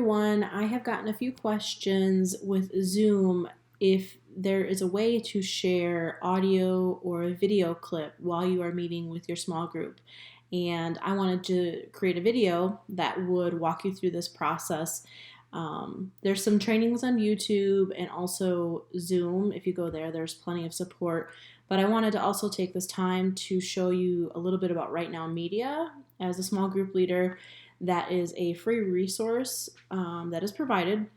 everyone. I have gotten a few questions with Zoom if there is a way to share audio or a video clip while you are meeting with your small group. And I wanted to create a video that would walk you through this process. There's some trainings on YouTube and also Zoom. If you go there, there's plenty of support. But I wanted to also take this time to show you a little bit about RightNow Media as a small group leader. That is a free resource that is provided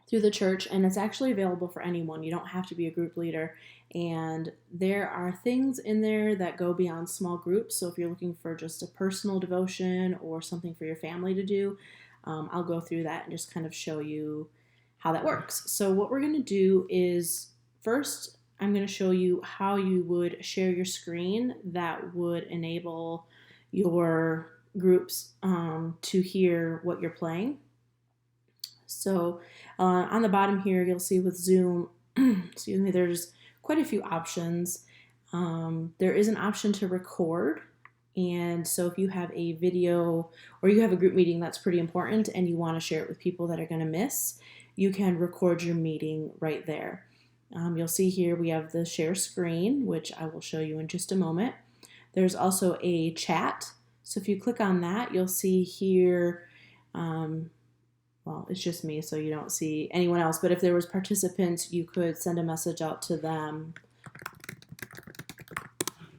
through the church, and it's actually available for anyone. You don't have to be a group leader, and there are things in there that go beyond small groups. So if you're looking for just a personal devotion or something for your family to do, I'll go through that and just kind of show you how that works. So what we're going to do is first I'm going to show you how you would share your screen that would enable your groups to hear what you're playing. So on the bottom here, you'll see with Zoom, excuse me, there's quite a few options. There is an option to record. And so if you have a video or you have a group meeting that's pretty important and you want to share it with people that are going to miss, you can record your meeting right there. You'll see here we have the share screen, which I will show you in just a moment. There's also a chat. So if you click on that, you'll see here, well, it's just me, so you don't see anyone else. But if there was participants, you could send a message out to them.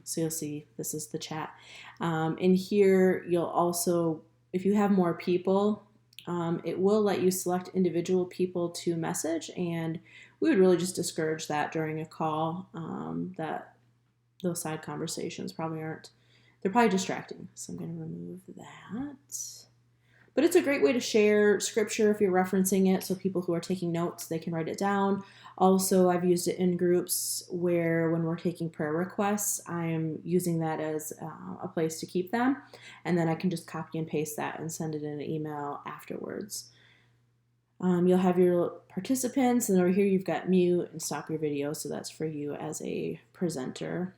So you'll see this is the chat. And here you'll also, if you have more people, it will let you select individual people to message. And we would really just discourage that during a call, that those side conversations probably aren't, they're probably distracting. So I'm going to remove that. But it's a great way to share scripture if you're referencing it, so people who are taking notes, they can write it down. Also, I've used it in groups where when we're taking prayer requests, I'm using that as a place to keep them. And then I can just copy and paste that and send it in an email afterwards. You'll have your participants, and over here you've got mute and stop your video, so that's for you as a presenter.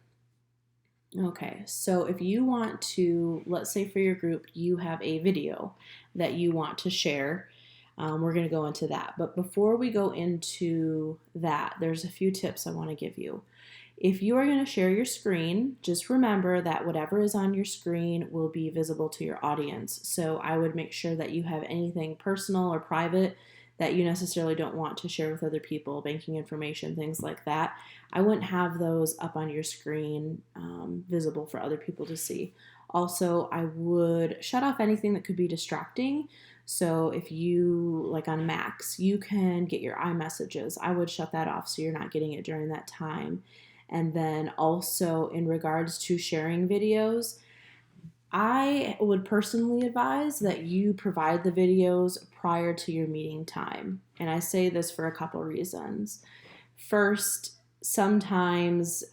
Okay, so if you want to, let's say for your group, you have a video that you want to share, we're going to go into that. But before we go into that, there's a few tips I want to give you. If you are going to share your screen, just remember that whatever is on your screen will be visible to your audience. So I would make sure that you have anything personal or private that you necessarily don't want to share with other people, banking information, things like that. I wouldn't have those up on your screen visible for other people to see. Also, I would shut off anything that could be distracting. So if you, like on Macs, you can get your iMessages. I would shut that off so you're not getting it during that time. And then also in regards to sharing videos, I would personally advise that you provide the videos prior to your meeting time. And I say this for a couple reasons. First, sometimes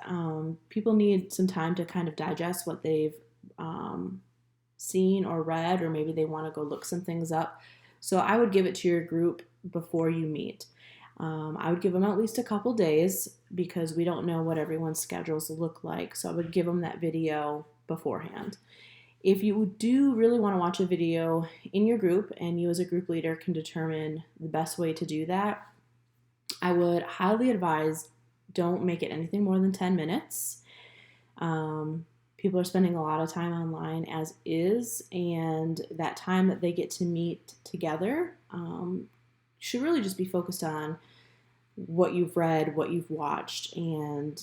people need some time to kind of digest what they've seen or read, or maybe they want to go look some things up. So I would give it to your group before you meet. I would give them at least a couple days because we don't know what everyone's schedules look like. So I would give them that video beforehand. If you do really want to watch a video in your group and you as a group leader can determine the best way to do that, I would highly advise don't make it anything more than 10 minutes. People are spending a lot of time online as is, and that time that they get to meet together should really just be focused on what you've read, what you've watched. And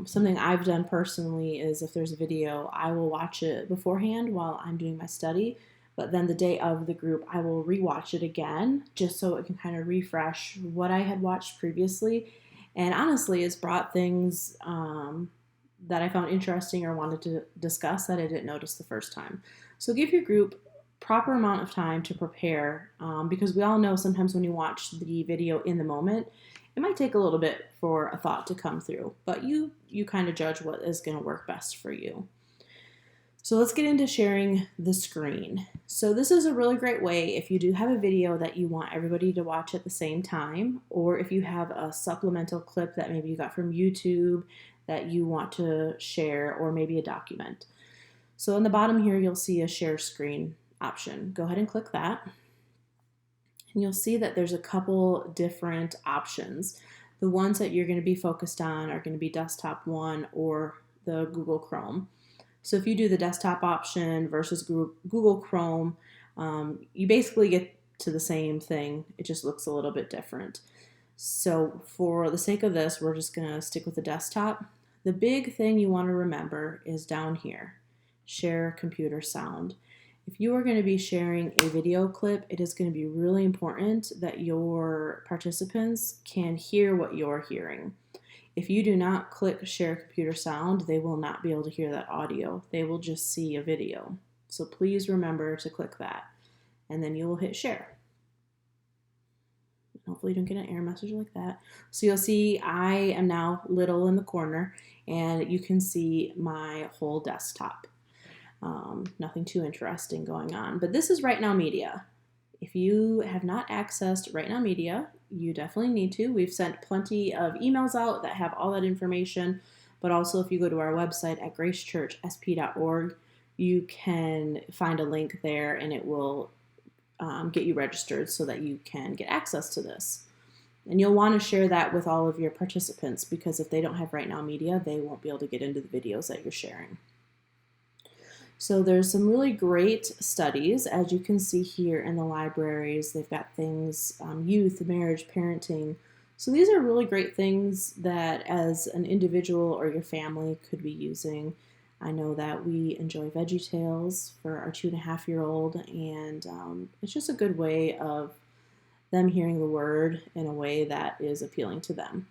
something I've done personally is if there's a video, I will watch it beforehand while I'm doing my study, but then the day of the group, I will rewatch it again just so it can kind of refresh what I had watched previously. And honestly, it's brought things that I found interesting or wanted to discuss that I didn't notice the first time. So give your group proper amount of time to prepare, because we all know sometimes when you watch the video in the moment, it might take a little bit for a thought to come through, but you kind of judge what is going to work best for you. So let's get into sharing the screen. So this is a really great way if you do have a video that you want everybody to watch at the same time, or if you have a supplemental clip that maybe you got from YouTube that you want to share, or maybe a document. So on the bottom here, you'll see a share screen option. Go ahead and click that. you'll see that there's a couple different options. The ones that you're going to be focused on are going to be desktop 1 or the Google Chrome. So if you do the desktop option versus Google Chrome, you basically get to the same thing. It just looks a little bit different. So for the sake of this, we're just going to stick with the desktop. The big thing you want to remember is down here, share computer sound. If you are going to be sharing a video clip, it is going to be really important that your participants can hear what you're hearing. If you do not click share computer sound, they will not be able to hear that audio. They will just see a video. So please remember to click that, and then you will hit share. Hopefully you don't get an error message like that. So you'll see I am now little in the corner, and you can see my whole desktop. Nothing too interesting going on, but this is RightNow Media. If you have not accessed RightNow Media, you definitely need to. We've sent plenty of emails out that have all that information, but also if you go to our website at gracechurchsp.org, you can find a link there, and it will get you registered so that you can get access to this. And you'll want to share that with all of your participants, because if they don't have RightNow Media, they won't be able to get into the videos that you're sharing. So there's some really great studies, as you can see here in the libraries. They've got things, youth, marriage, parenting. So these are really great things that as an individual or your family could be using. I know that we enjoy VeggieTales for our 2.5-year-old, and it's just a good way of them hearing the word in a way that is appealing to them.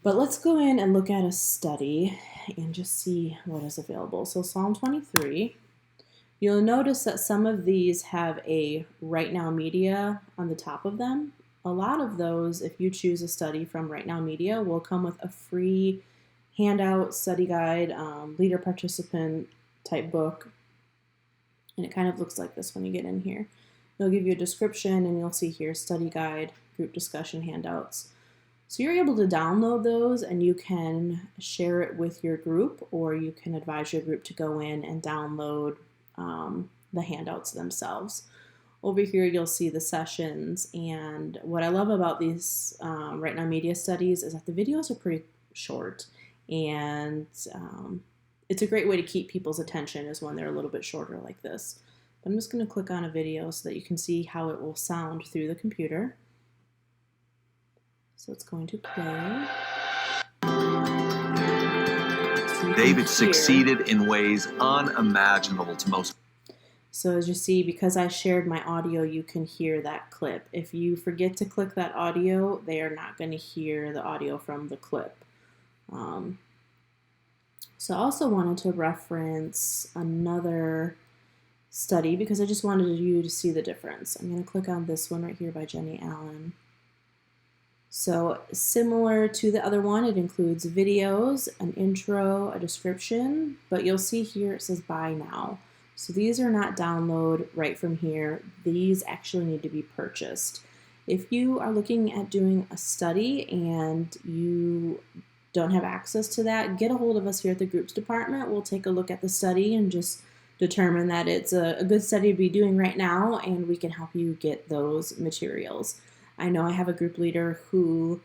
But let's go in and look at a study and just see what is available. So Psalm 23, you'll notice that some of these have a RightNow Media on the top of them. A lot of those, if you choose a study from RightNow Media, will come with a free handout, study guide, leader participant type book. And it kind of looks like this when you get in here. It'll give you a description, and you'll see here study guide, group discussion handouts. So you're able to download those, and you can share it with your group, or you can advise your group to go in and download the handouts themselves. Over here you'll see the sessions, and what I love about these RightNow Media studies is that the videos are pretty short, and it's a great way to keep people's attention is when they're a little bit shorter like this. But I'm just going to click on a video so that you can see how it will sound through the computer. So it's going to play. So David succeeded in ways unimaginable to most. So as you see, because I shared my audio, you can hear that clip. If you forget to click that audio, they are not going to hear the audio from the clip. So I also wanted to reference another study because I just wanted you to see the difference. I'm going to click on this one right here by Jenny Allen. So similar to the other one, it includes videos, an intro, a description, but you'll see here it says buy now. So these are not download right from here. These actually need to be purchased. If you are looking at doing a study and you don't have access to that, get a hold of us here at the groups department. We'll take a look at the study and just determine that it's a good study to be doing right now, and we can help you get those materials. I know I have a group leader who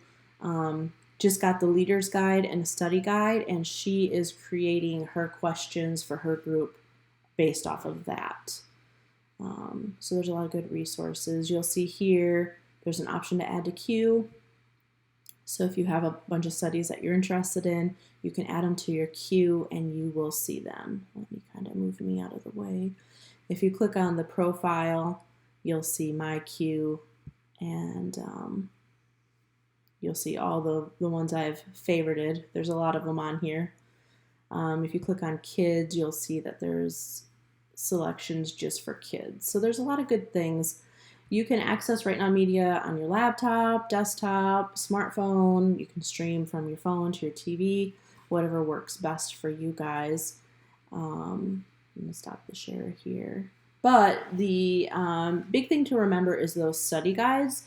just got the leader's guide and a study guide, and she is creating her questions for her group based off of that. So there's a lot of good resources. You'll see here there's an option to add to queue. So if you have a bunch of studies that you're interested in, you can add them to your queue and you will see them. Let me kind of move me out of the way. If you click on the profile, you'll see my queue, and you'll see all the ones I've favorited. There's a lot of them on here. If you click on kids, you'll see that there's selections just for kids. So there's a lot of good things. You can access RightNow Media on your laptop, desktop, smartphone. You can stream from your phone to your TV, whatever works best for you guys. I'm going to stop the share here. But the big thing to remember is those study guides.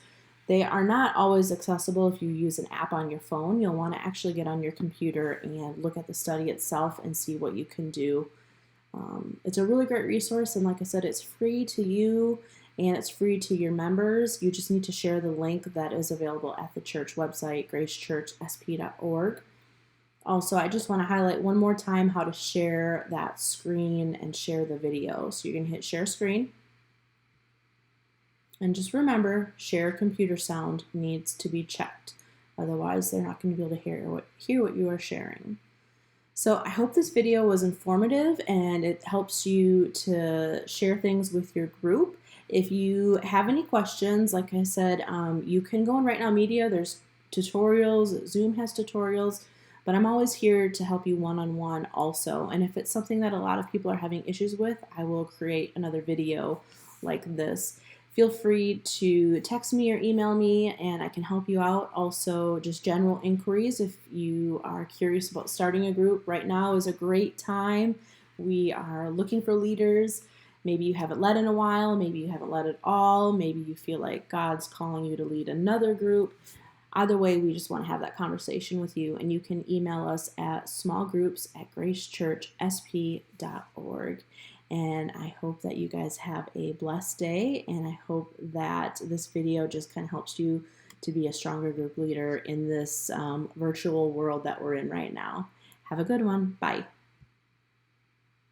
They are not always accessible if you use an app on your phone. You'll want to actually get on your computer and look at the study itself and see what you can do. It's a really great resource, and like I said, it's free to you, and it's free to your members. You just need to share the link that is available at the church website, gracechurchsp.org. Also, I just want to highlight one more time how to share that screen and share the video. So you can hit share screen. And just remember, share computer sound needs to be checked. Otherwise, they're not going to be able to hear what you are sharing. So I hope this video was informative and it helps you to share things with your group. If you have any questions, like I said, you can go on RightNow Media. There's tutorials. Zoom has tutorials. But I'm always here to help you one-on-one also. And if it's something that a lot of people are having issues with, I will create another video like this. Feel free to text me or email me and I can help you out. Also, just general inquiries if you are curious about starting a group. Right now is a great time. We are looking for leaders. Maybe you haven't led in a while, maybe you haven't led at all, maybe you feel like God's calling you to lead another group. Either way, we just want to have that conversation with you, and you can email us at smallgroups@gracechurchsp.org. And I hope that you guys have a blessed day, and I hope that this video just kind of helps you to be a stronger group leader in this virtual world that we're in right now. Have a good one. Bye.